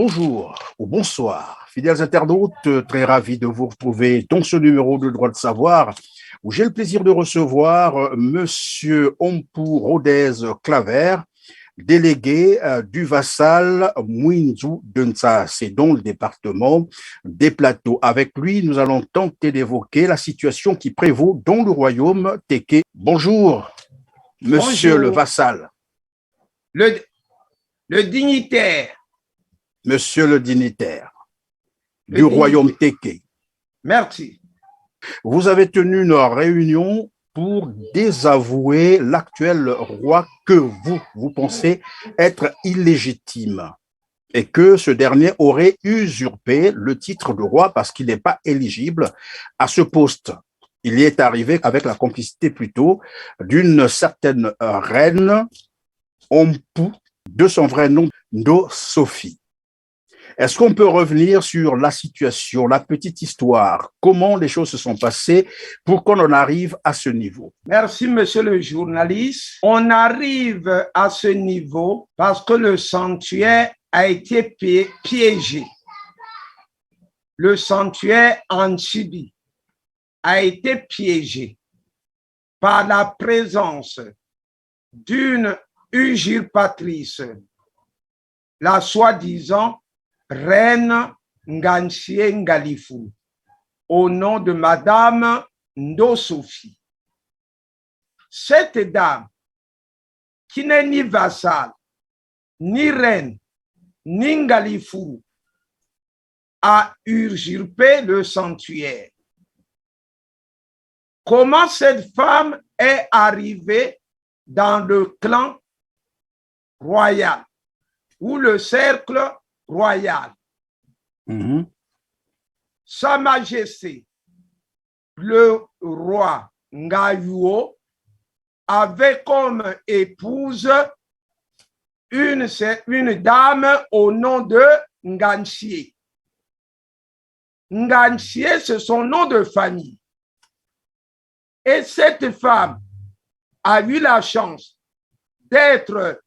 Bonjour ou bonsoir, fidèles internautes, très ravi de vous retrouver dans ce numéro de Droit de Savoir où j'ai le plaisir de recevoir Monsieur Ompou Rodez Claver, délégué du vassal Mouinzou Densa, c'est dans le département des Plateaux. Avec lui, nous allons tenter d'évoquer la situation qui prévaut dans le royaume Téké. Bonjour, Monsieur le vassal. Le dignitaire. Monsieur le dignitaire du royaume Téké. Merci. Vous avez tenu une réunion pour désavouer l'actuel roi que vous pensez être illégitime et que ce dernier aurait usurpé le titre de roi parce qu'il n'est pas éligible à ce poste. Il y est arrivé avec la complicité plutôt d'une certaine reine Ompou, de son vrai nom, Ndo Sophie. Est-ce qu'on peut revenir sur la situation, la petite histoire, comment les choses se sont passées pour qu'on en arrive à ce niveau? Merci, monsieur le journaliste. On arrive à ce niveau parce que le sanctuaire a été piégé. Le sanctuaire en Chibie a été piégé par la présence d'une usurpatrice, la soi-disant Reine Nganchie Ngalifou, au nom de Madame Ndo Sophie. Cette dame, qui n'est ni vassale, ni reine, ni Ngalifou, a usurpé le sanctuaire. Comment cette femme est arrivée dans le clan royal ou le cercle royal? Sa Majesté, le roi Ngayuo, avait comme épouse une dame au nom de Nganchie. Nganchie, c'est son nom de famille. Et cette femme a eu la chance d'être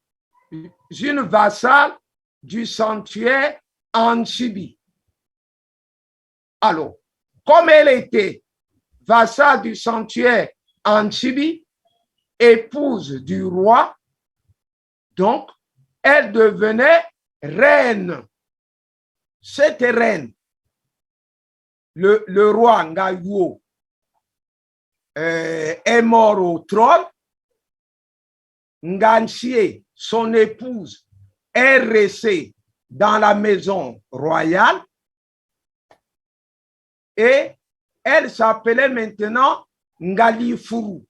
une vassale du sanctuaire en Chibie. Alors, comme elle était vassale du sanctuaire en Chibie, épouse du roi, donc elle devenait reine. Cette reine, le roi Ngayuo est mort au trône. Nganchie, son épouse, est restée dans la maison royale et elle s'appelait maintenant Ngalifuru.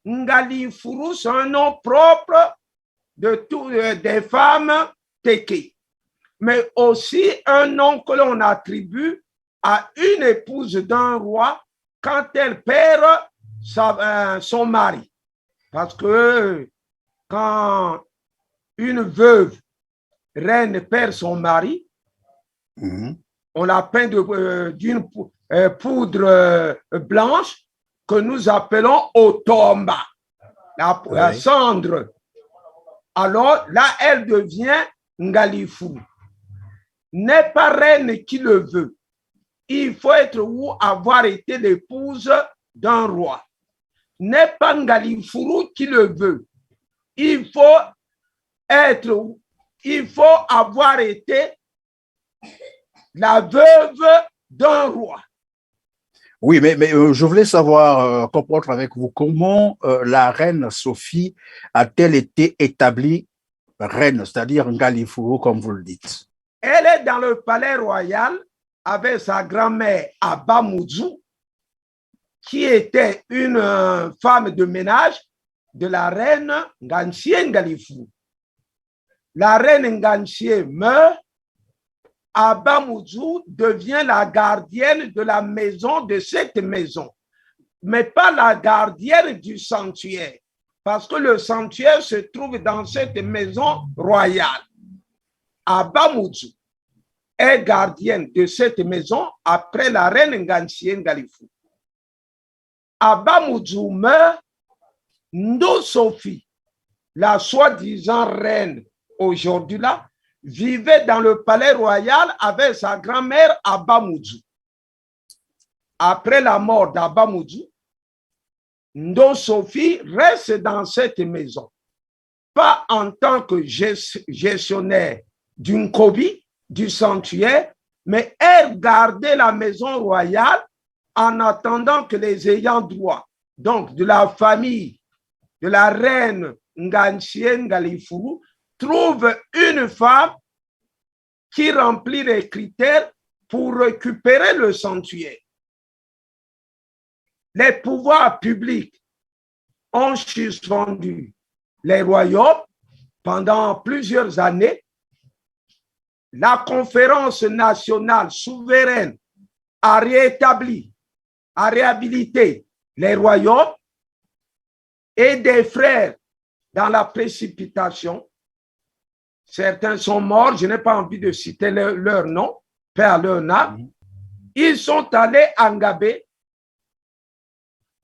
Ngalifuru, c'est un nom propre des femmes Téké, mais aussi un nom que l'on attribue à une épouse d'un roi quand elle perd son mari. Parce que quand une veuve reine perd son mari, on la peint d'une poudre blanche que nous appelons otomba, la cendre. Alors là, elle devient Ngalifou. N'est pas reine qui le veut. Il faut être ou avoir été l'épouse d'un roi. N'est pas Ngalifou qui le veut. Il faut avoir été la veuve d'un roi. Oui, mais je voulais savoir, comprendre avec vous, comment la reine Sophie a-t-elle été établie reine, c'est-à-dire Ngalifou, comme vous le dites? Elle est dans le palais royal avec sa grand-mère Abba Mouzou, qui était une femme de ménage de la reine Nganchie Ngalifou. La reine Nganchie meurt, Abba Mouzou devient la gardienne de la maison, de cette maison, mais pas la gardienne du sanctuaire, parce que le sanctuaire se trouve dans cette maison royale. Abba Mouzou est gardienne de cette maison après la reine Nganchie Ngalifou. Abba Mouzou meurt, Ndo Sophie, la soi-disant reine aujourd'hui là, vivait dans le palais royal avec sa grand-mère Abba Moudjou. Après la mort d'Abba Moudjou, Ndo Sophie reste dans cette maison, pas en tant que gestionnaire d'une Kobi, du sanctuaire, mais elle gardait la maison royale en attendant que les ayants droit, donc de la famille de la reine Nganchie Ngalifuru, trouvent une femme qui remplit les critères pour récupérer le sanctuaire. Les pouvoirs publics ont suspendu les royaumes pendant plusieurs années. La conférence nationale souveraine a rétabli, a réhabilité les royaumes et des frères dans la précipitation. Certains sont morts, je n'ai pas envie de citer leur nom, paix à leur âme. Ils sont allés à Ngabé,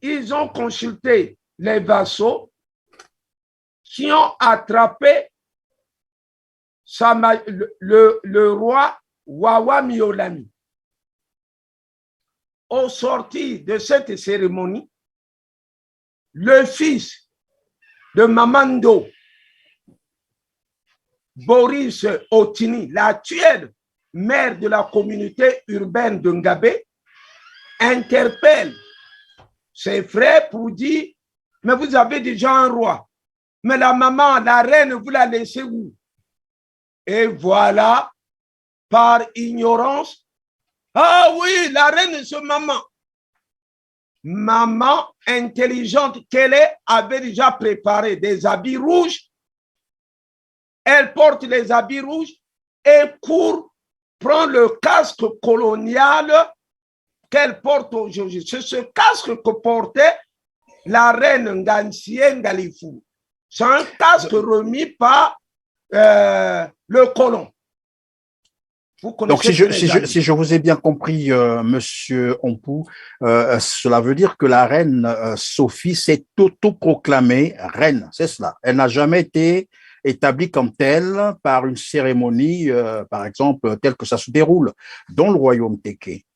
ils ont consulté les vassaux qui ont attrapé le roi Wawa Miolami. Au sortir de cette cérémonie, le fils de Mamando, Boris Otini, l'actuelle maire de la communauté urbaine de Ngabé, interpelle ses frères pour dire « Mais vous avez déjà un roi, mais la maman, la reine, vous la laissez où ?» Et voilà, par ignorance, « Ah oui, la reine, c'est maman. » Maman intelligente qu'elle est avait déjà préparé des habits rouges. Elle porte les habits rouges et court prendre le casque colonial qu'elle porte aujourd'hui. C'est ce casque que portait la reine Nganchie Ngalifuru. C'est un casque remis par le colon. Donc, si je vous ai bien compris, Monsieur Ompou, cela veut dire que la reine Sophie s'est autoproclamée reine, c'est cela. Elle n'a jamais été établie comme telle par une cérémonie, par exemple, telle que ça se déroule dans le royaume Téké.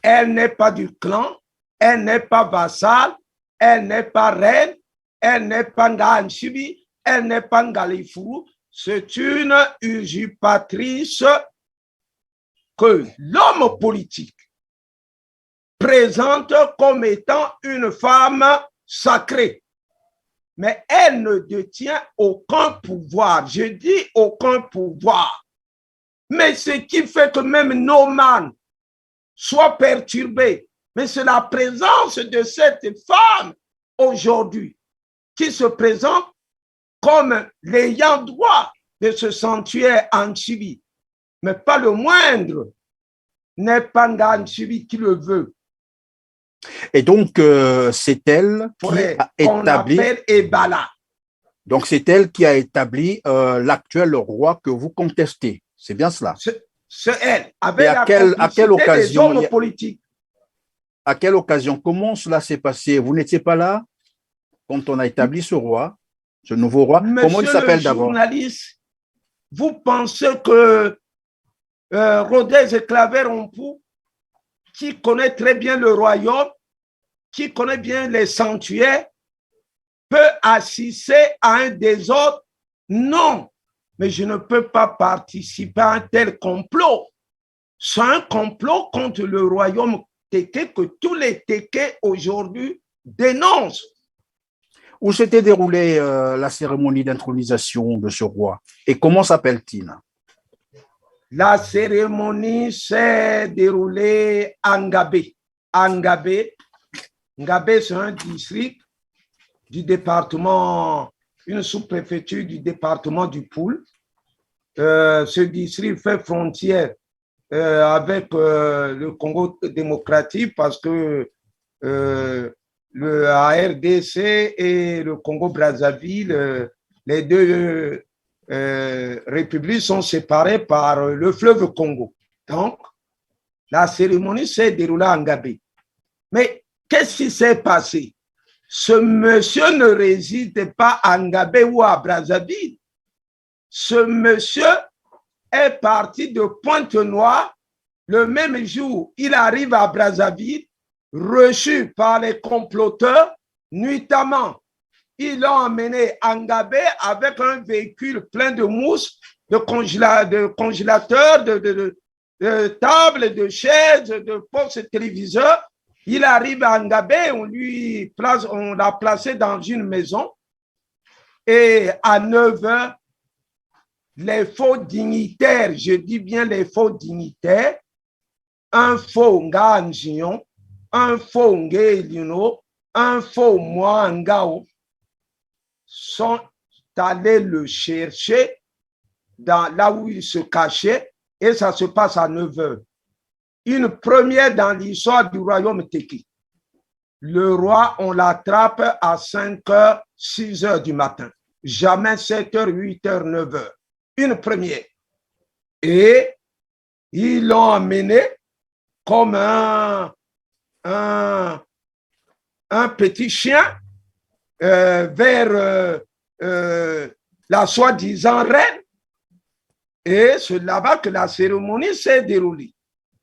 Elle n'est pas du clan, elle n'est pas vassale, elle n'est pas reine, elle n'est pas Nganchibi, elle n'est pas Ngalifuru. C'est une usurpatrice que l'homme politique présente comme étant une femme sacrée. Mais elle ne détient aucun pouvoir. Je dis aucun pouvoir. Mais ce qui fait que même Noman soit perturbé, mais c'est la présence de cette femme aujourd'hui qui se présente comme l'ayant droit de ce sanctuaire en Chibi. Mais pas le moindre, n'est pas Nganchibi qui le veut. Et donc, c'est elle qui a établi. Donc, c'est elle qui a établi l'actuel roi que vous contestez. C'est bien cela. C'est elle. Avec à quelle occasion, des hommes politiques. À quelle occasion? Comment cela s'est passé? Vous n'étiez pas là quand on a établi ce roi, ce nouveau roi? Monsieur, comment il s'appelle d'abord? Journaliste, vous pensez que Rodez et Claver-Ompou, qui connaît très bien le royaume, qui connaît bien les sanctuaires, peut assister à un désordre? Non, mais je ne peux pas participer à un tel complot. C'est un complot contre le royaume Téké que tous les Téké aujourd'hui dénoncent. Où s'était déroulée la cérémonie d'intronisation de ce roi et comment s'appelle-t-il? La cérémonie s'est déroulée à Ngabé. Ngabé, c'est un district du département, une sous-préfecture du département du Poul. Ce district fait frontière avec le Congo démocratique parce que le RDC et le Congo-Brazzaville, les deux républiques sont séparées par le fleuve Congo. Donc, la cérémonie s'est déroulée à Ngabé. Mais qu'est-ce qui s'est passé? Ce monsieur ne réside pas à Ngabé ou à Brazzaville. Ce monsieur est parti de Pointe-Noire. Le même jour, il arrive à Brazzaville, reçu par les comploteurs. Nuitamment, ils l'ont emmené à Ngabé avec un véhicule plein de mousse, de congélateurs, de tables, de chaises, de postes téléviseurs. Il arrive à Ngabé, on l'a placé dans une maison. Et à 9 heures, les faux dignitaires, je dis bien les faux dignitaires, un faux Nganjion, un faux Ngelino, un faux Moangao, sont allés le chercher là où il se cachait, et ça se passe à 9 heures. Une première dans l'histoire du royaume Teke. Le roi, on l'attrape à 5 heures, 6 heures du matin. Jamais 7 heures, 8 heures, 9 heures. Une première. Et ils l'ont emmené comme un petit chien vers la soi-disant reine. Et c'est là-bas que la cérémonie s'est déroulée.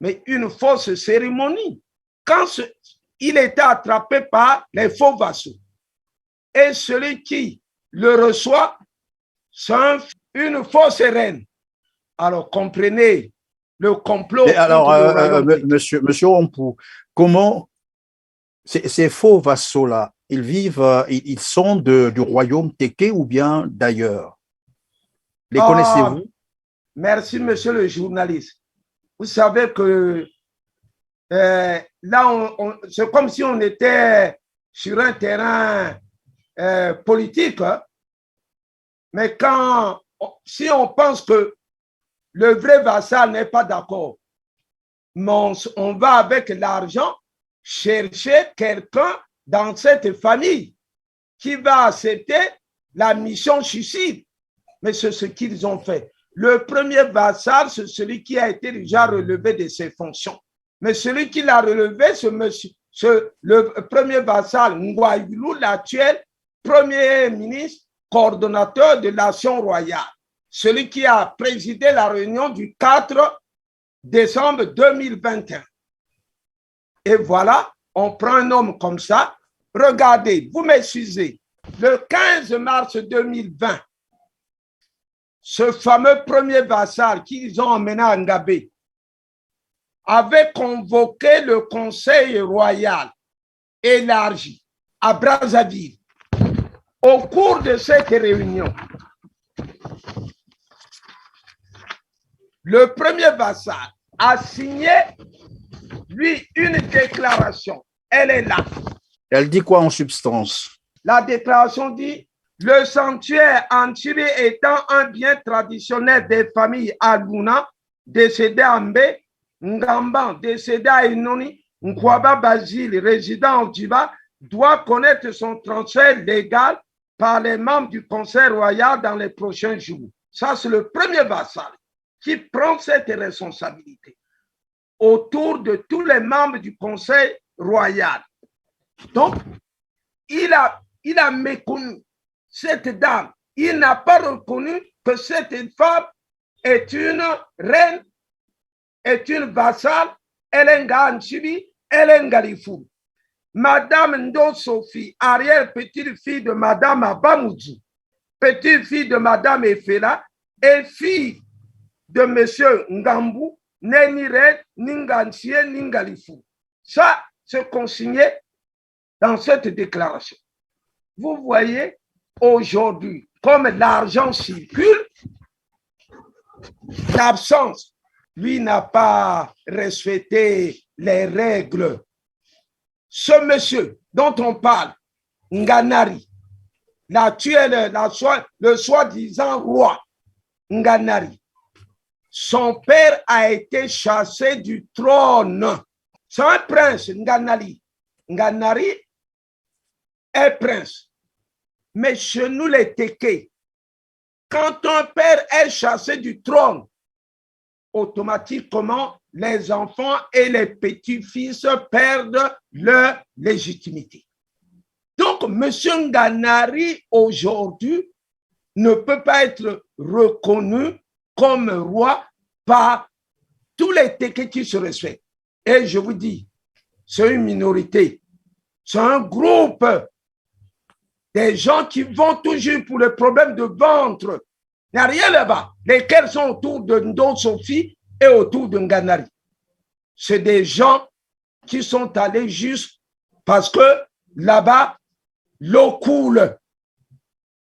Mais une fausse cérémonie. Quand il était attrapé par les faux vassaux. Et celui qui le reçoit, c'est une fausse reine. Alors, comprenez le complot. Alors, monsieur Ompou, comment ces faux vassaux-là, ils vivent, ils sont du royaume Teke ou bien d'ailleurs? Les connaissez-vous? Merci, monsieur le journaliste. Vous savez que là, c'est comme si on était sur un terrain politique. Hein? Mais si on pense que le vrai vassal n'est pas d'accord, mais on va avec l'argent chercher quelqu'un dans cette famille qui va accepter la mission suicide. Mais c'est ce qu'ils ont fait. Le premier vassal, c'est celui qui a été déjà relevé de ses fonctions. Mais celui qui l'a relevé, le premier vassal, Ngwailou, l'actuel premier ministre, coordonnateur de l'action royale, celui qui a présidé la réunion du 4 décembre 2021. Et voilà, on prend un homme comme ça. Regardez, vous m'excusez, le 15 mars 2020, ce fameux premier vassal qu'ils ont emmené à Ngabé avait convoqué le conseil royal élargi à Brazzaville. Au cours de cette réunion, le premier vassal a signé, lui, une déclaration. Elle est là. Elle dit quoi en substance? La déclaration dit: le sanctuaire Antiri étant un bien traditionnel des familles Aluna, décédé à Mbé, Ngamban, décédé à Inoni, Nkwaba Basile, résident en Djiba, doit connaître son transfert légal par les membres du Conseil royal dans les prochains jours. Ça, c'est le premier vassal qui prend cette responsabilité autour de tous les membres du Conseil royal. Donc, il a méconnu cette dame. Il n'a pas reconnu que cette femme est une reine, est une vassale, elle est Nganchibi, elle est Ngalifou. Madame Ndo Sophie, arrière-petite-fille de Madame Abamoudjou, petite-fille de Madame Efela et fille de Monsieur Ngambou, n'est ni reine, ni Nganchie, ni Ngalifou. Ça, c'est consigné dans cette déclaration. Vous voyez, aujourd'hui, comme l'argent circule, l'absence, lui, n'a pas respecté les règles. Ce monsieur dont on parle, Nganari, le soi-disant roi Nganari, son père a été chassé du trône. C'est un prince, Nganari. Nganari est prince. Mais chez nous, les Teke, quand un père est chassé du trône, automatiquement, les enfants et les petits-fils perdent leur légitimité. Donc, M. Nganari, aujourd'hui, ne peut pas être reconnu comme roi par tous les Téké qui se respectent. Et je vous dis, c'est une minorité, c'est un groupe des gens qui vont toujours pour les problèmes de ventre. Il n'y a rien là-bas. Lesquels sont autour de Ndo Sophie et autour de Nganari. C'est des gens qui sont allés juste parce que là-bas, l'eau coule.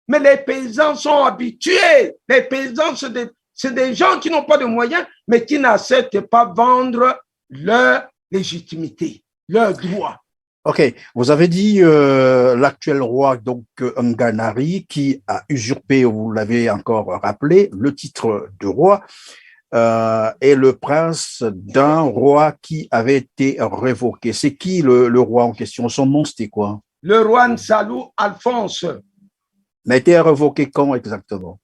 Mais les paysans sont habitués. Les paysans, c'est des gens qui n'ont pas de moyens, mais qui n'acceptent pas vendre leur légitimité, leur droit. Ok, vous avez dit l'actuel roi, donc Nganari, qui a usurpé, vous l'avez encore rappelé, le titre de roi, est le prince d'un roi qui avait été révoqué. C'est qui le roi en question? Son nom, c'était quoi? Le roi Nsalou Alphonse. Il a été révoqué quand exactement?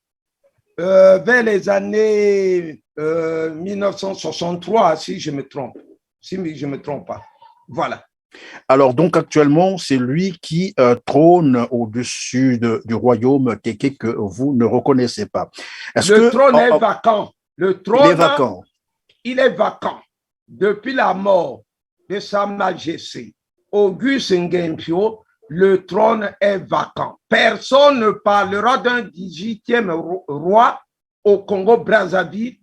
Vers les années 1963, si je me trompe. Si je ne me trompe pas. Voilà. Alors, donc, actuellement, c'est lui qui trône au-dessus du royaume Téké que vous ne reconnaissez pas. Le trône est vacant. Le trône, il est vacant. Il est vacant. Depuis la mort de Sa Majesté Auguste Ngempio, le trône est vacant. Personne ne parlera d'un 18e roi au Congo-Brazzaville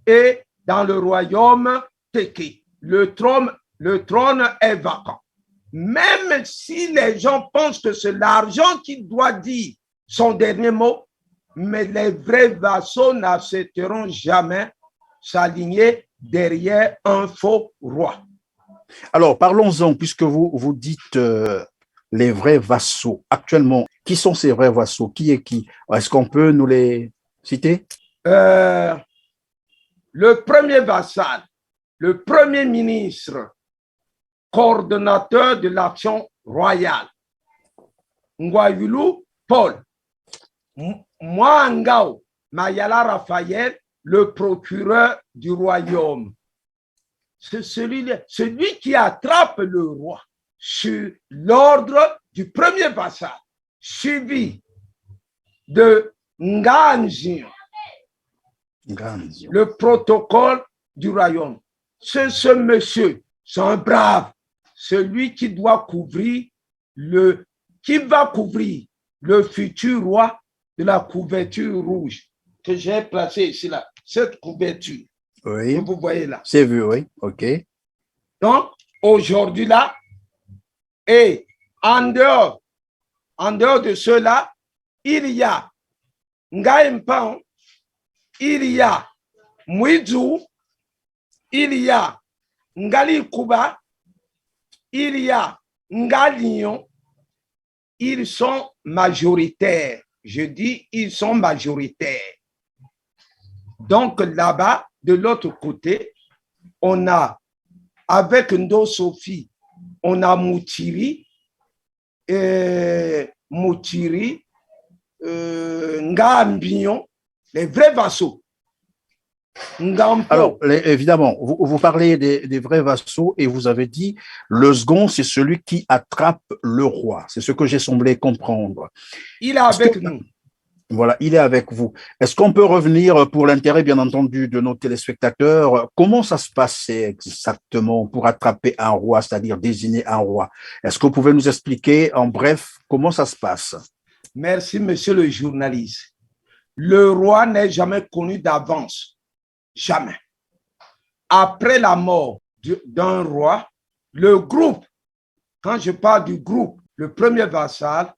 et dans le royaume Téké. Le trône est vacant. Même si les gens pensent que c'est l'argent qui doit dire son dernier mot, mais les vrais vassaux n'accepteront jamais s'aligner derrière un faux roi. Alors, parlons-en, puisque vous dites les vrais vassaux. Actuellement, qui sont ces vrais vassaux? Qui est qui? Est-ce qu'on peut nous les citer? Le premier vassal, le premier ministre, coordonnateur de l'action royale, Ngwayulu Paul, Mwangao Mayala Raphaël, le procureur du royaume. C'est celui qui attrape le roi sur l'ordre du premier vassal, suivi de Nganzion, le protocole du royaume. C'est ce monsieur, c'est un brave, celui qui doit couvrir qui va couvrir le futur roi de la couverture rouge que j'ai placée ici là, cette couverture. Oui. Que vous voyez là. C'est vu, oui. OK. Donc, aujourd'hui là, et en dehors de cela, il y a Ngaïmpan, il y a Mouidou, il y a Ngali Kuba, il y a Ngalion. Ils sont majoritaires. Je dis, ils sont majoritaires. Donc là-bas, de l'autre côté, on a, avec Ndo Sophie, on a Moutiri, Ngambion, les vrais vassaux. Ngampo. Alors, évidemment, vous parlez des vrais vassaux et vous avez dit le second, c'est celui qui attrape le roi. C'est ce que j'ai semblé comprendre. Il est avec nous. Voilà, il est avec vous. Est-ce qu'on peut revenir, pour l'intérêt, bien entendu, de nos téléspectateurs, comment ça se passait exactement pour attraper un roi, c'est-à-dire désigner un roi? Est-ce que vous pouvez nous expliquer, en bref, comment ça se passe? Merci, monsieur le journaliste. Le roi n'est jamais connu d'avance. Jamais. Après la mort d'un roi, le groupe, quand je parle du groupe, le premier vassal,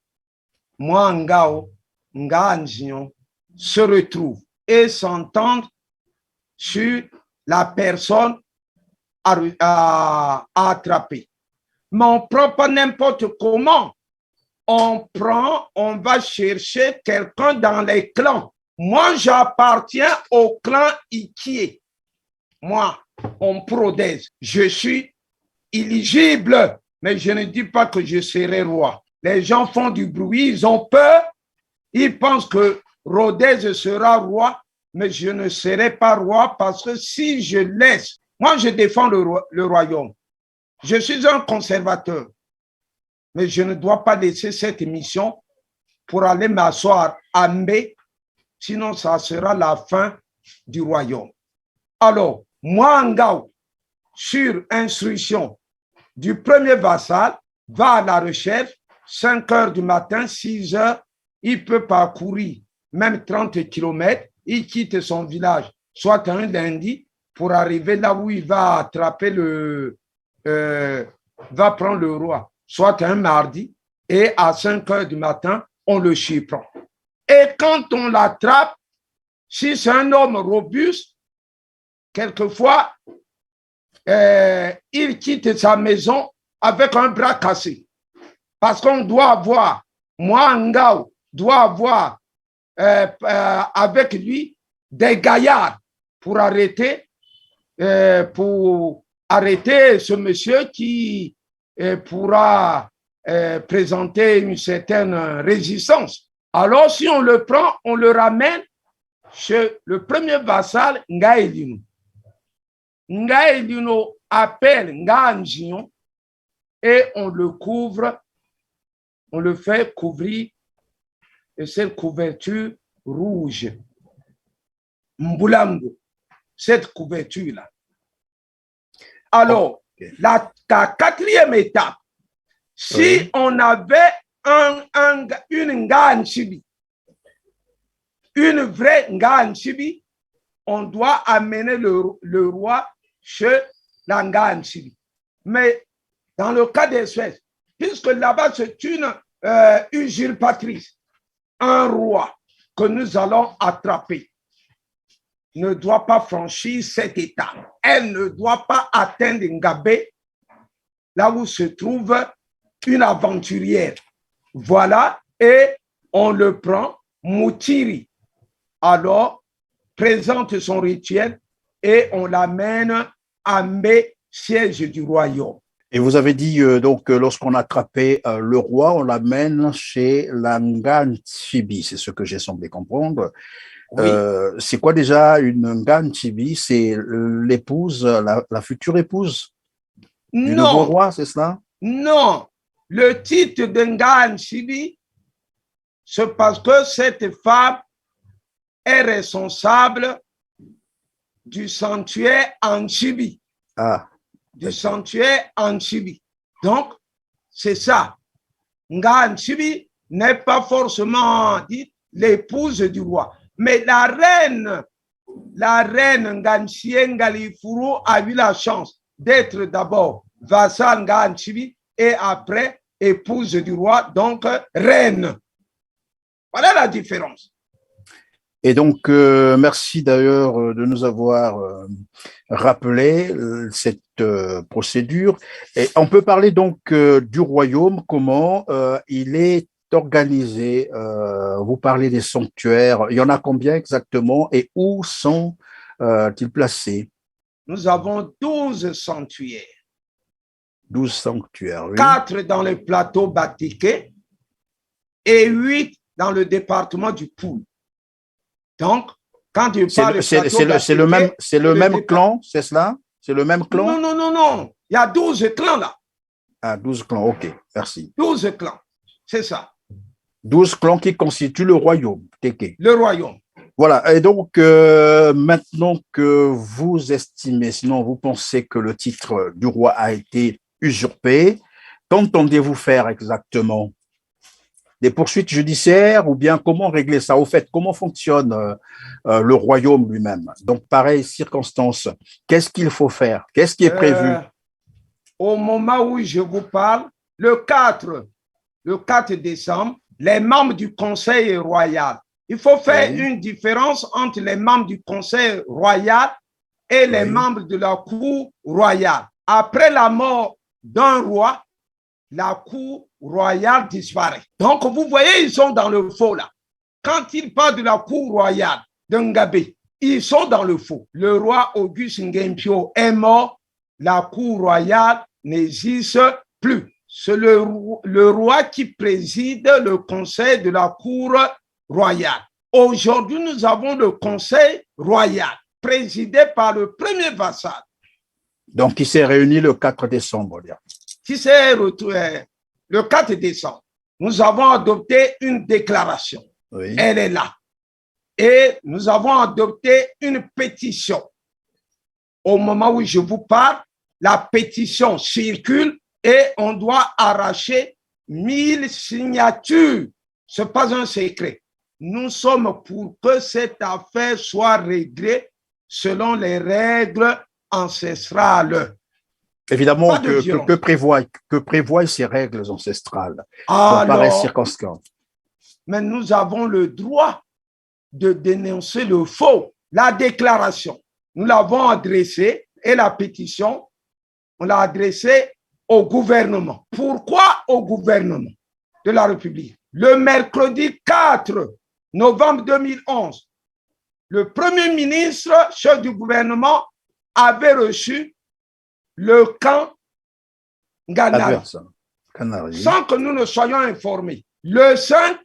Mwangao, Nganzion, se retrouvent et s'entendent sur la personne à attraper. Mais on ne prend pas n'importe comment. On va chercher quelqu'un dans les clans. Moi, j'appartiens au clan Ikie. Moi, on Prodez. Je suis éligible, mais je ne dis pas que je serai roi. Les gens font du bruit, ils ont peur. Ils pensent que Rodez sera roi, mais je ne serai pas roi parce que si je laisse, moi, je défends le royaume. Je suis un conservateur, mais je ne dois pas laisser cette mission pour aller m'asseoir à Mbé. Sinon, ça sera la fin du royaume. Alors, Mwangao, sur instruction du premier vassal, va à la recherche, 5 heures du matin, 6 heures, il peut parcourir même 30 kilomètres, il quitte son village, soit un lundi, pour arriver là où il va attraper va prendre le roi, soit un mardi, et à 5 heures du matin, on le surprend. Et quand on l'attrape, si c'est un homme robuste, quelquefois, il quitte sa maison avec un bras cassé. Parce qu'on doit avoir, Mwangao doit avoir avec lui des gaillards pour arrêter ce monsieur qui pourra présenter une certaine résistance. Alors, si on le prend, on le ramène chez le premier vassal, Ngaelino. Ngaelino appelle Nganjion et on le couvre, on le fait couvrir de cette couverture rouge. Mbulango, cette couverture-là. Alors, la quatrième étape, si on avait une Nganchibi, une vraie Nganchibi, on doit amener le roi chez la Nganchibi. Mais dans le cas des Suèdes, puisque là-bas c'est une usurpatrice, un roi que nous allons attraper ne doit pas franchir cette étape. Elle ne doit pas atteindre Ngabé, là où se trouve une aventurière. Voilà, et on le prend, Moutiri. Alors, présente son rituel et on l'amène à Mé, siège du royaume. Et vous avez dit donc lorsqu'on attrapait le roi, on l'amène chez la Nganchibi, c'est ce que j'ai semblé comprendre. Oui. C'est quoi déjà une Nganchibi? C'est l'épouse, la future épouse du nouveau roi, c'est cela? Non, le titre de Nganchibi, c'est parce que cette femme est responsable du sanctuaire Anchibi. Ah. Du sanctuaire Anchibi. Donc, c'est ça. Nganchibi n'est pas forcément dit l'épouse du roi. Mais la reine Nganchie Ngalifuru a eu la chance d'être d'abord vassal Nganchibi et après épouse du roi, donc reine. Voilà la différence. Et donc, merci d'ailleurs de nous avoir rappelé cette procédure. Et on peut parler donc du royaume, comment il est organisé. Vous parlez des sanctuaires. Il y en a combien exactement et où sont-ils placés? Nous avons 12 sanctuaires. 12 sanctuaires, oui. 4 dans le plateau Batiké et 8 dans le département du Poul. Donc, quand tu parles c'est le même clan, c'est cela? C'est le même clan? Non. Il y a 12 clans là. Ah, 12 clans, ok, merci. 12 clans, c'est ça. 12 clans qui constituent le royaume, Téké. Le royaume. Voilà, et donc maintenant que vous estimez, sinon vous pensez que le titre du roi a été usurpé, qu'entendez-vous faire exactement? Des poursuites judiciaires ou bien comment régler ça? Au fait, comment fonctionne le royaume lui-même? Donc, pareille circonstance, qu'est-ce qu'il faut faire? Qu'est-ce qui est prévu? Au moment où je vous parle, le 4 décembre, les membres du Conseil royal, il faut faire une différence entre les membres du Conseil royal et les membres de la Cour royale. Après la mort d'un roi, la cour royale disparaît. Donc, vous voyez, ils sont dans le faux là. Quand ils parlent de la cour royale de Ngabé, ils sont dans le faux. Le roi Auguste Ngempio est mort, la cour royale n'existe plus. C'est le roi qui préside le conseil de la cour royale. Aujourd'hui, nous avons le conseil royal, présidé par le premier vassal. Donc, qui s'est réuni le 4 décembre. Qui s'est retrouvé le 4 décembre, nous avons adopté une déclaration. Oui. Elle est là. Et nous avons adopté une pétition. Au moment où je vous parle, la pétition circule et on doit arracher 1000 signatures. Ce n'est pas un secret. Nous sommes pour que cette affaire soit réglée selon les règles ancestrales. Évidemment, que prévoient ces règles ancestrales? Alors, paraît circonspect. Mais nous avons le droit de dénoncer le faux. La déclaration, nous l'avons adressée et la pétition, on l'a adressée au gouvernement. Pourquoi au gouvernement de la République? Le mercredi 4 novembre 2011, le Premier ministre, chef du gouvernement, avait reçu le camp Nganari, sans que nous ne soyons informés. Le 5,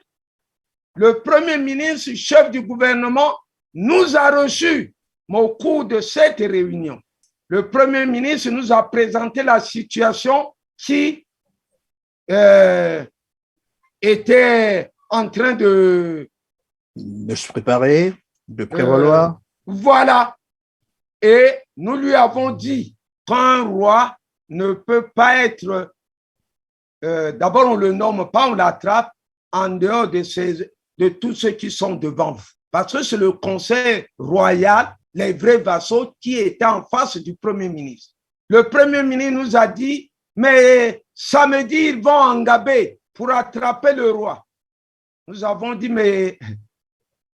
le Premier ministre, chef du gouvernement, nous a reçus au cours de cette réunion. Le Premier ministre nous a présenté la situation qui était en train de se préparer, de prévaloir. Voilà. Et nous lui avons dit qu'un roi ne peut pas être, d'abord on ne le nomme pas, on l'attrape en dehors de tous ceux qui sont devant vous. Parce que c'est le conseil royal, les vrais vassaux, qui étaient en face du Premier ministre. Le Premier ministre nous a dit, mais samedi, ils vont en Gabé pour attraper le roi. Nous avons dit, mais...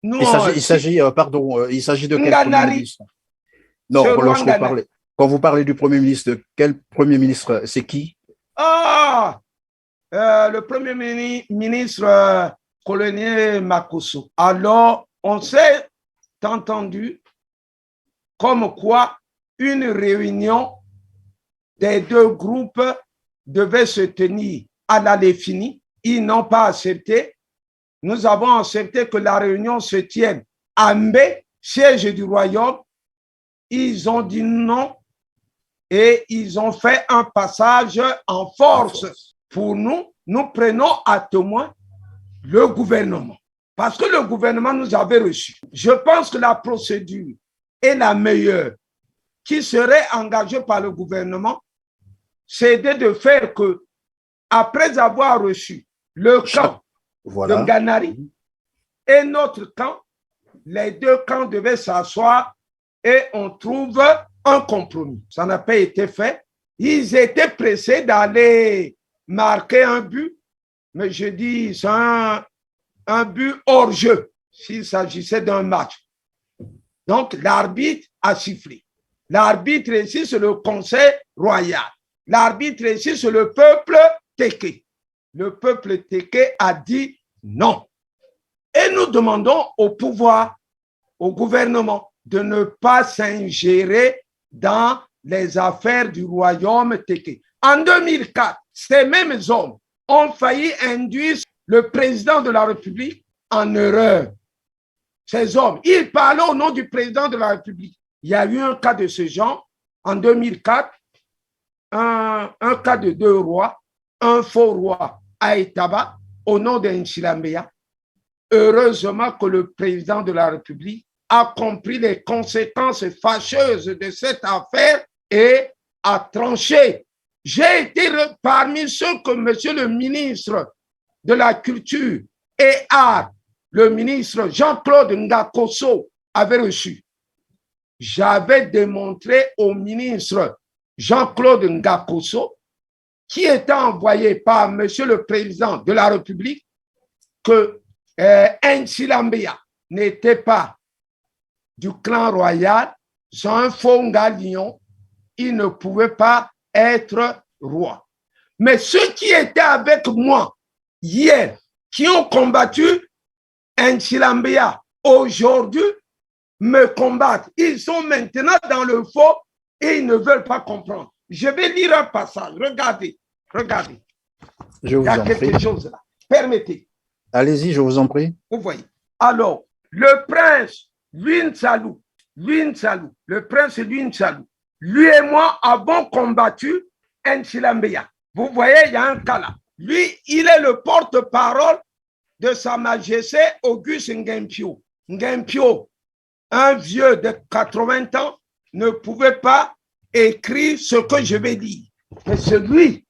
Nous, il s'agit de quel Premier ministre? Non, quand vous parlez du Premier ministre, quel Premier ministre, c'est qui? Le Premier ministre colonel Makosso. Alors, on s'est entendu comme quoi une réunion des deux groupes devait se tenir à la Léfini. Ils n'ont pas accepté. Nous avons accepté que la réunion se tienne à Mbé, siège du royaume. Ils ont dit non et ils ont fait un passage en force. Pour nous, nous prenons à témoin le gouvernement. Parce que le gouvernement nous avait reçus. Je pense que la procédure est la meilleure qui serait engagée par le gouvernement, c'est de faire que, après avoir reçu le camp de Nganari et notre camp, les deux camps devaient s'asseoir et on trouve un compromis. Ça n'a pas été fait. Ils étaient pressés d'aller marquer un but, mais je dis c'est un but hors jeu s'il s'agissait d'un match. Donc l'arbitre a sifflé. L'arbitre ici, c'est le conseil royal. L'arbitre ici, c'est le peuple Téké. Le peuple Téké a dit non. Et nous demandons au pouvoir, au gouvernement, de ne pas s'ingérer dans les affaires du royaume Téké. En 2004, ces mêmes hommes ont failli induire le président de la République en erreur. Ces hommes, ils parlaient au nom du président de la République. Il y a eu un cas de ce genre en 2004, un cas de deux rois, un faux roi à Etaba au nom d'Nchilambeya. Heureusement que le président de la République a compris les conséquences fâcheuses de cette affaire et a tranché. J'ai été parmi ceux que monsieur le ministre de la Culture et Art, le ministre Jean-Claude Ngakosso, avait reçu. J'avais démontré au ministre Jean-Claude Ngakosso, qui était envoyé par monsieur le président de la République, que Nchilambeya n'était pas du clan royal, c'est un faux Ngalion, il ne pouvait pas être roi. Mais ceux qui étaient avec moi hier, qui ont combattu Nchilambeya, aujourd'hui me combattent. Ils sont maintenant dans le faux et ils ne veulent pas comprendre. Je vais lire un passage. Regardez. Je vous Il y a quelque chose là. Permettez. Allez-y, je vous en prie. Vous voyez. Alors, le prince Luin Salou, le prince Luin Salou, lui et moi avons combattu Nchilambeya. Vous voyez, il y a un cas là. Lui, il est le porte-parole de Sa Majesté Auguste Ngempio. Ngempio, un vieux de 80 ans, ne pouvait pas écrire ce que je vais dire. C'est celui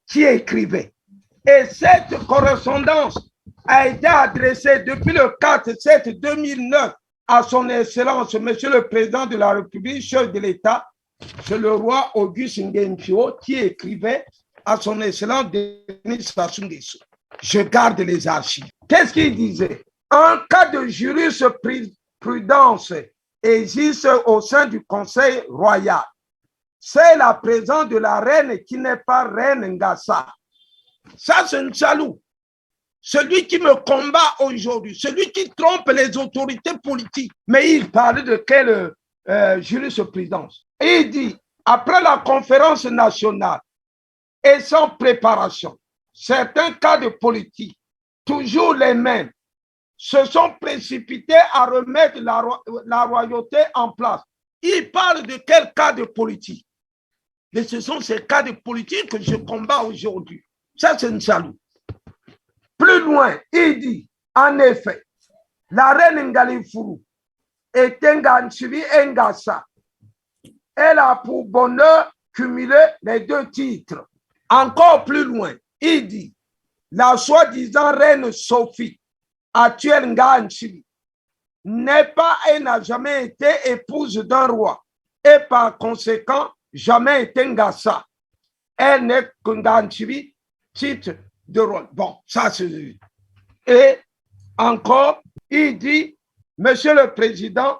qui écrivait. Et cette correspondance a été adressée depuis le 4/7/2009 à son Excellence, Monsieur le Président de la République, chef de l'État, c'est le roi Auguste Ngempio qui écrivait à son Excellence Denis Sassou Nguesso. Je garde les archives. Qu'est-ce qu'il disait? En cas de jurisprudence existe au sein du Conseil royal. C'est la présence de la reine qui n'est pas reine Ngassa. Ça, c'est un Nsaloum. Celui qui me combat aujourd'hui, celui qui trompe les autorités politiques. Mais il parle de quelle jurisprudence? Et il dit, après la conférence nationale et sans préparation, certains cas de politique, toujours les mêmes, se sont précipités à remettre la royauté en place. Il parle de quel cas de politique? Mais ce sont ces cas de politique que je combats aujourd'hui. Ça, c'est une salut. Plus loin, il dit, en effet, la reine Ngalifuru est Nganchibi Ngassa. Elle a pour bonheur cumulé les deux titres. Encore plus loin, il dit, la soi-disant reine Sophie, actuelle Nganchibi, n'est pas et n'a jamais été épouse d'un roi et par conséquent jamais été Ngassa. Elle n'est que Nganchibi, titre de rôle. Bon, ça c'est... Et encore, il dit, Monsieur le Président,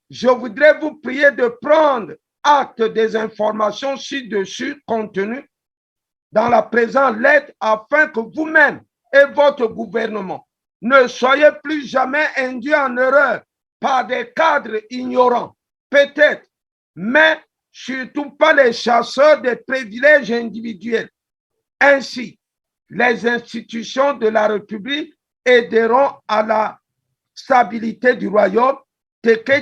je voudrais vous prier de prendre acte des informations ci-dessus contenues dans la présente lettre afin que vous-même et votre gouvernement ne soyez plus jamais induits en erreur par des cadres ignorants, peut-être, mais surtout pas les chasseurs des privilèges individuels. Ainsi, les institutions de la République aideront à la stabilité du royaume,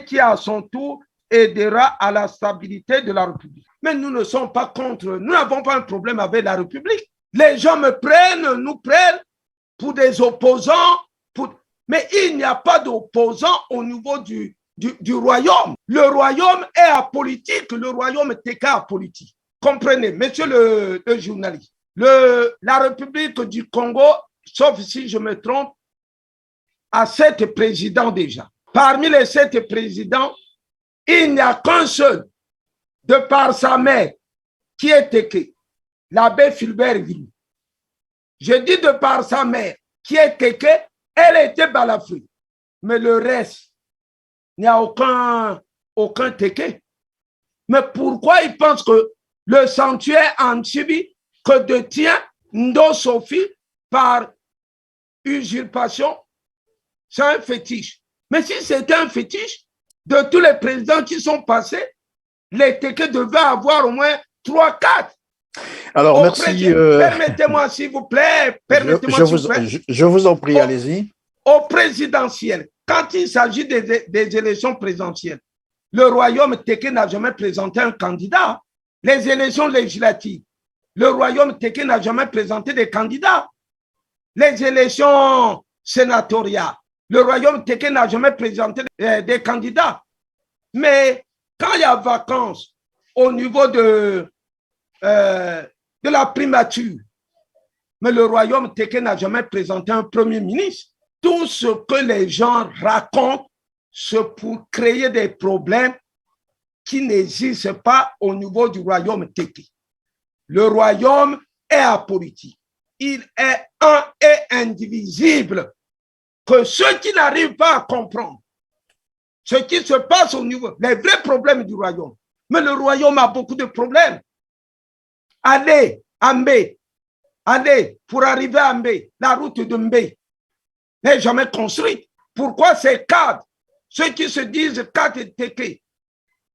qui à son tour aidera à la stabilité de la République. Mais nous ne sommes pas contre, nous n'avons pas un problème avec la République. Les gens nous prennent pour des opposants, mais il n'y a pas d'opposants au niveau du royaume. Le royaume est apolitique, le royaume est apolitique. Comprenez, monsieur le journaliste. La République du Congo, sauf si je me trompe, a 7 présidents déjà. Parmi les 7 présidents, il n'y a qu'un seul, de par sa mère, qui est Téké, l'abbé Fulbert Grou. Je dis de par sa mère, qui est Téké, elle était Balafri. Mais le reste, il n'y a aucun Téké. Mais pourquoi ils pensent que le sanctuaire en Chibi que détient Ndo Sophie par usurpation, c'est un fétiche. Mais si c'était un fétiche, de tous les présidents qui sont passés, les Téké devaient avoir au moins 3-4. Alors, merci. Permettez-moi, s'il vous plaît. Je vous en prie, allez-y. Au présidentiel, quand il s'agit des élections présidentielles, le royaume Téké n'a jamais présenté un candidat. Les élections législatives, le royaume Téké n'a jamais présenté des candidats. Les élections sénatoriales, le royaume Téké n'a jamais présenté des candidats. Mais quand il y a vacances au niveau de la primature, mais le royaume Téké n'a jamais présenté un premier ministre. Tout ce que les gens racontent, c'est pour créer des problèmes qui n'existent pas au niveau du royaume Téké. Le royaume est apolitique. Il est un et indivisible. Que ceux qui n'arrivent pas à comprendre ce qui se passe au niveau, les vrais problèmes du royaume. Mais le royaume a beaucoup de problèmes. Allez à Mbé, allez pour arriver à Mbé, la route de Mbé n'est jamais construite. Pourquoi ces cadres, ceux qui se disent cadres Téké,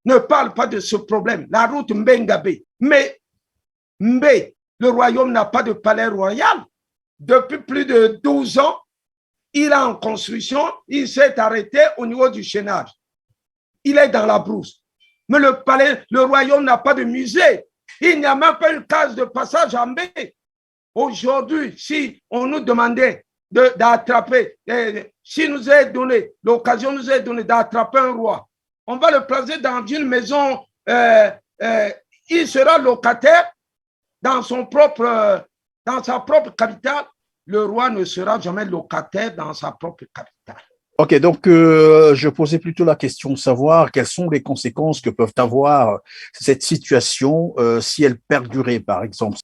ne parlent pas de ce problème, la route Mbé-Ngabé. Mais Mbé, le royaume n'a pas de palais royal. Depuis plus de 12 ans, il est en construction, il s'est arrêté au niveau du chaînage. Il est dans la brousse. Mais le royaume n'a pas de musée. Il n'y a même pas une case de passage à Mbé. Aujourd'hui, si on nous demandait d'attraper, si nous est donné, l'occasion nous est donnée d'attraper un roi, on va le placer dans une maison, il sera locataire dans sa propre capitale. Le roi ne sera jamais locataire dans sa propre capitale. Ok, donc je posais plutôt la question de savoir quelles sont les conséquences que peuvent avoir cette situation si elle perdurait, par exemple.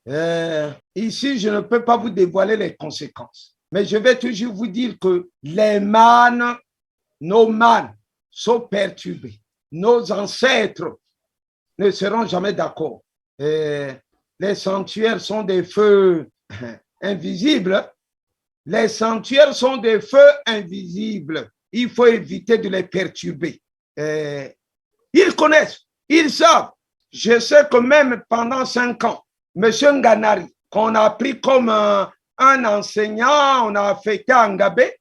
Ici, je ne peux pas vous dévoiler les conséquences, mais je vais toujours vous dire que les mânes, nos mânes sont perturbés. Nos ancêtres ne seront jamais d'accord. Les sanctuaires sont des feux invisibles. Les sanctuaires sont des feux invisibles. Il faut éviter de les perturber. Ils connaissent, ils savent. Je sais que même pendant 5 ans, M. Nganari, qu'on a pris comme un enseignant, on a affecté à Ngabé,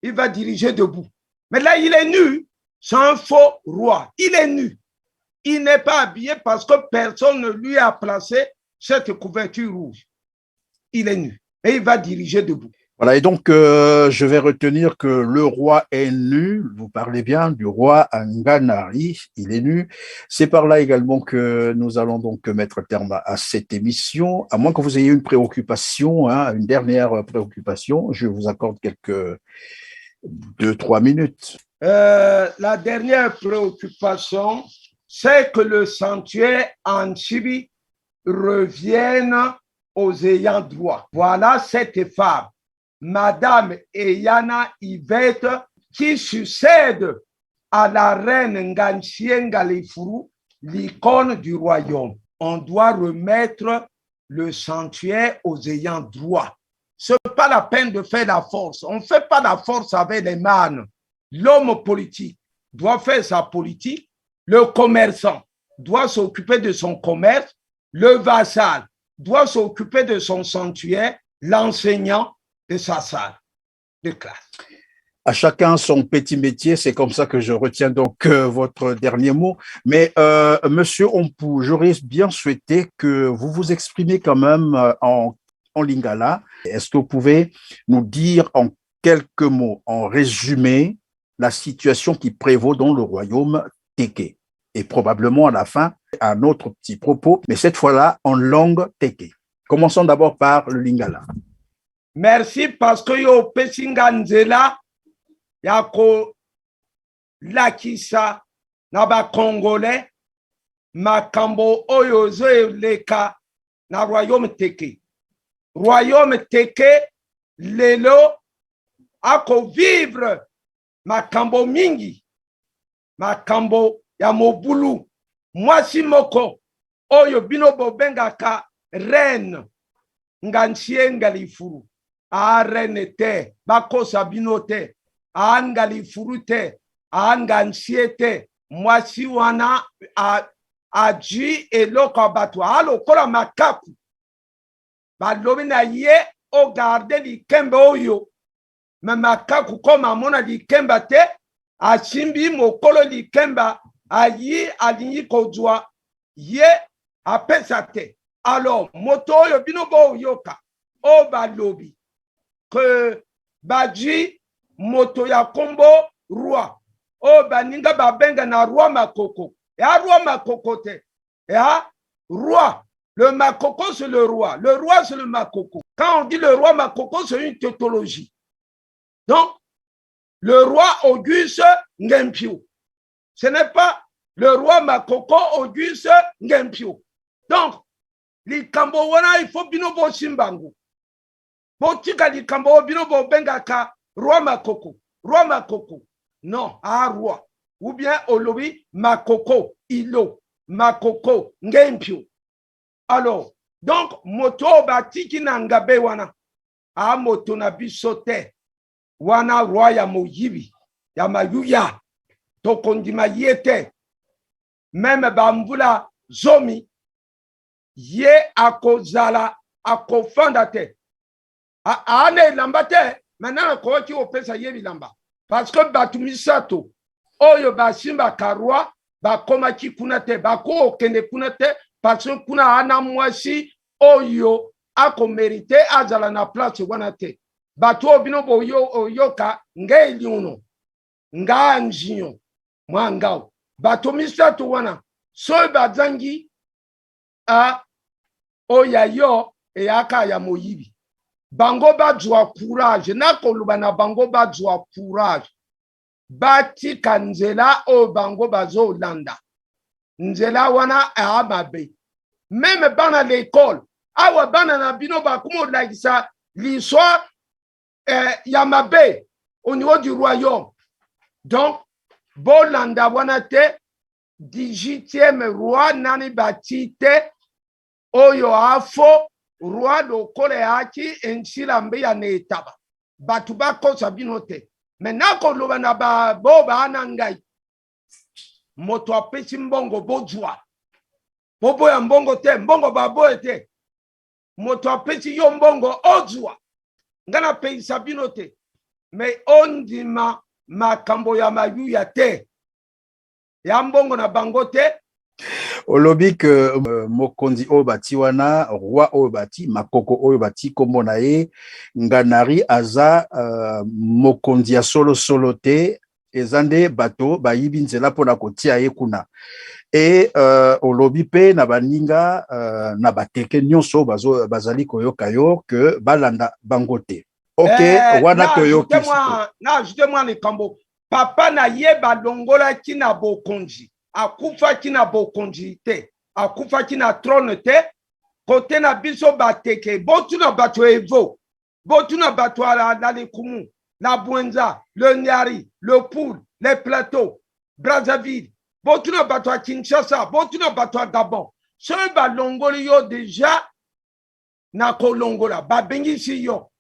il va diriger debout. Mais là, il est nu. C'est un faux roi. Il est nu. Il n'est pas habillé parce que personne ne lui a placé cette couverture rouge. Il est nu. Et il va diriger debout. Voilà, et donc je vais retenir que le roi est nu, vous parlez bien du roi Nganari, il est nu. C'est par là également que nous allons donc mettre terme à cette émission, à moins que vous ayez une préoccupation, une dernière préoccupation, je vous accorde quelques 2-3 minutes. La dernière préoccupation, c'est que le sanctuaire en Chibi revienne aux ayants droit. Voilà cette femme, Madame Eyana Yvette, qui succède à la reine Nganchie Ngalifuru, l'icône du royaume. On doit remettre le sanctuaire aux ayants droit. Ce n'est pas la peine de faire la force. On ne fait pas la force avec les mânes. L'homme politique doit faire sa politique. Le commerçant doit s'occuper de son commerce. Le vassal doit s'occuper de son sanctuaire, l'enseignant de sa salle de classe. À chacun son petit métier, c'est comme ça que je retiens donc votre dernier mot. Mais Monsieur Ompou, j'aurais bien souhaité que vous vous exprimiez quand même en lingala. Est-ce que vous pouvez nous dire en quelques mots, en résumé, la situation qui prévaut dans le royaume Teke? Et probablement à la fin, un autre petit propos, mais cette fois-là en langue Teke. Commençons d'abord par le lingala. Merci parce que yo pesinga nzela yako lakisa na ba congolais makambo oyo leka na royaume Teke. Royaume Teke lelo ako vivre makambo mingi, makambo ya mobulu. Mwasi moko oyo bino bobengaka reine Nganchie Ngalifuru. A reine te, bakosa bino te, a Ngalifuru te, a Nganchie te. Mwasi wana a ji eloko batu. Alo kola makaku. Balobi na ye o garde li kembe oyo. Me makaku koma mona li kemba te, a simbi mokolo li kemba. Ayi alinyi kodwa ye apesa te. Alors moto yo bino bo yoka o balobi que baji moto ya kombo roi o baninga babenga na roi makoko ya roi makoko te ya roi. Le makoko c'est le roi c'est le makoko. Quand on dit le roi makoko, c'est une tautologie. Donc le roi Auguste Ngempio, ce n'est pas le roi Makoko Auguste Ngempio. Donc, likambo wana il faut bino bo simbangu. Botika likambo bino bo bengaka roi Makoko. Roi Makoko. Non, roi. Ou bien olobi Makoko ilo. Makoko Ngempio. Alors, donc moto batiki na ngabe wana. Moto na bisote. Wana roi ya moyibi. Ya mayuya. Tokondima yete. Même bambula zomi ye akozala akofanda te ane lamba te. Maintenant ko ki opesa ye bilamba parce que batumisato oyo basimba karwa bakoma ki kuna te bako okende kuna te parce que kuna ana mwasi oyo ako mérité azala na place wana te. bato bino bo yoka ngai liuno nga njinyo mwangao bato misato wana so bazangi a oya yo e aka ya moyibi bango bazwa courage na koluba na bango bazwa courage bati kanzela o bango bazo landa nzela wana a mabe même bana l'école awa bana na bino bakumo lakisa l'histoire ya mabe au niveau du royaume. Donc bolanda wana te 18e roi nani batite oyo afo roi lokole aki ensila mbe ya netaba batu bakosa bino te maintenant koloba na bo bana ngai moto apesi mbongo bozwa bobo ya mbongo te mbongo babo te moto apesi yo mbongo ozwa ngana peisa bino te me ondima makambo ya mayuya te ya mbongo na bango te. Olobi que mokonzi oyo bati wana roi oyo bati makoko oyo bati kombo na ye nganari aza mokonzi ya solo te eza nde bato bayibi nzela mpona kotia ye kuna e olobi pe na baninga na bateke nyonso bazali koyoka yo ke balanda bango te. Ok, wana toyoki na ajute-moi likambo papa na ye balongola kina bokonzi akufa kina bokonzi te akufa kina trône te kote na biso bateke botuna bato evo botuna bato ala lekumu la Bwenza le Nyari le Poul les plateaux Brazzaville botuna bato a Kinshasa botuna bato a Gabon so balongoli yo déjà na kolongola babengisi yo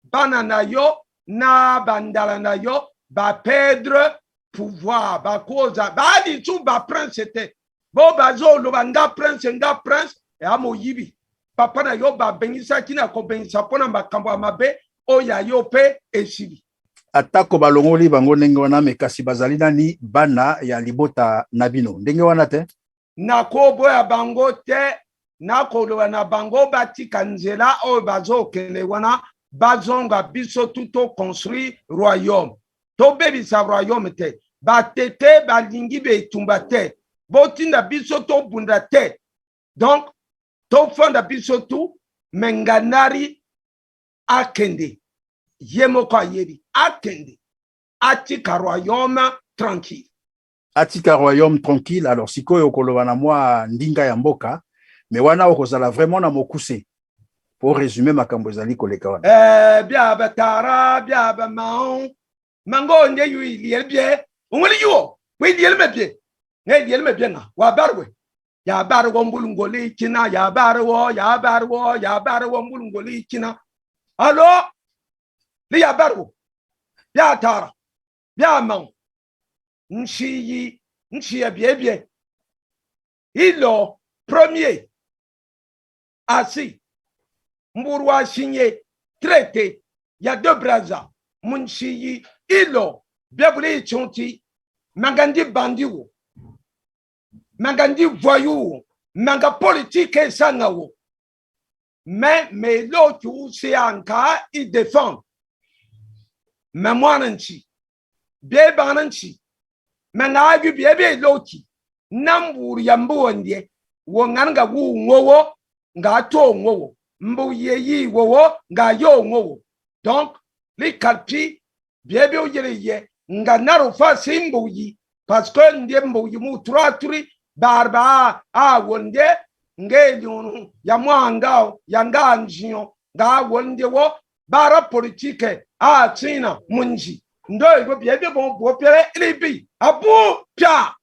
bana na yo na bandala na yo ba perdre pouvoir ba koza ba di tu ba prince te bo bazo lo banga prince e amo yibi papa na yo ba bengisa kina ko bengisa pona makambo amabe oya yo pe esibi atako balongoli bango ndenge wana me kasi bazali nani bana ya libota na bino ndenge wana te na ko boya bango te na ko lo na bango batika nzela o bazo kele wana bazonga biso tuto construit royaume to bebisa royaume te batete balingi betumba te botinda biso to bunda te donc to fonda biso tu menganari akende yemoko yebi akende atika royaume tranquille alors sikoyo koloba na mwa ndinga ya mboka me wana okozala vraiment na mokuse pour résumer makambo ezali koleka wana bia batara bia ba maon mango nde yu lielbie ungoli yo we lielme bie ne lielme bie na wa barwe ya barwo mbulungoli kina ya barwo mbulungoli kina allo li ya barwo ya tara ya maon nchi ya bie ilo premier assis Mbourwa signé traité ya deux Brazza munchiyi ilo biabuli chonti mangandi bandiwo mangandi voyou manga politique sangawo mais l'autre c'est anka il défend memwananchi bebananchi mangagu biebe loti nambur yambu ndie wonganga wu ngowo ngato ngowo mbu yeyi wowo nga yo ngowo donc li kalpi biebe oyele nga naro fa simbu yi parce que ndie mbu yi mu turi barba wonde ngeli onu ya mwangao ya nganjio nga wonde wo bara politique tina munji ndo ibo biebe bon bopere libi abu pia.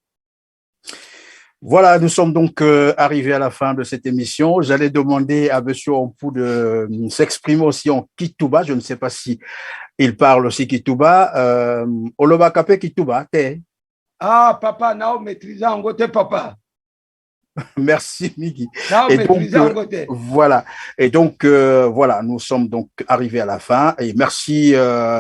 Voilà, nous sommes donc arrivés à la fin de cette émission. J'allais demander à Monsieur Ompou de s'exprimer aussi en Kituba. Je ne sais pas si il parle aussi Kituba. Oloba kape Kituba, te. Ah, papa, now maîtrise en côté, papa. Merci, Miki. Et donc, voilà. Et donc, voilà, nous sommes donc arrivés à la fin. Et merci,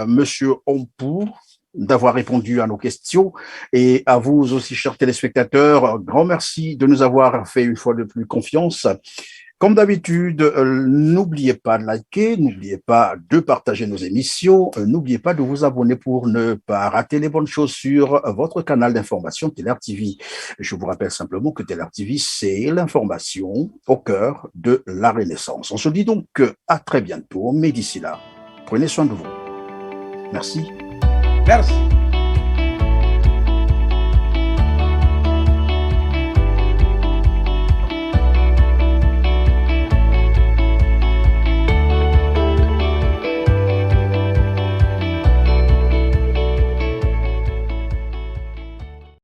Monsieur Ompou, d'avoir répondu à nos questions, et à vous aussi, chers téléspectateurs, grand merci de nous avoir fait une fois de plus confiance. Comme d'habitude, n'oubliez pas de liker, n'oubliez pas de partager nos émissions, n'oubliez pas de vous abonner pour ne pas rater les bonnes choses sur votre canal d'information TELAIR TV. Je vous rappelle simplement que TELAIR TV, c'est l'information au cœur de la Renaissance. On se dit donc à très bientôt, mais d'ici là, prenez soin de vous. Merci. Merci.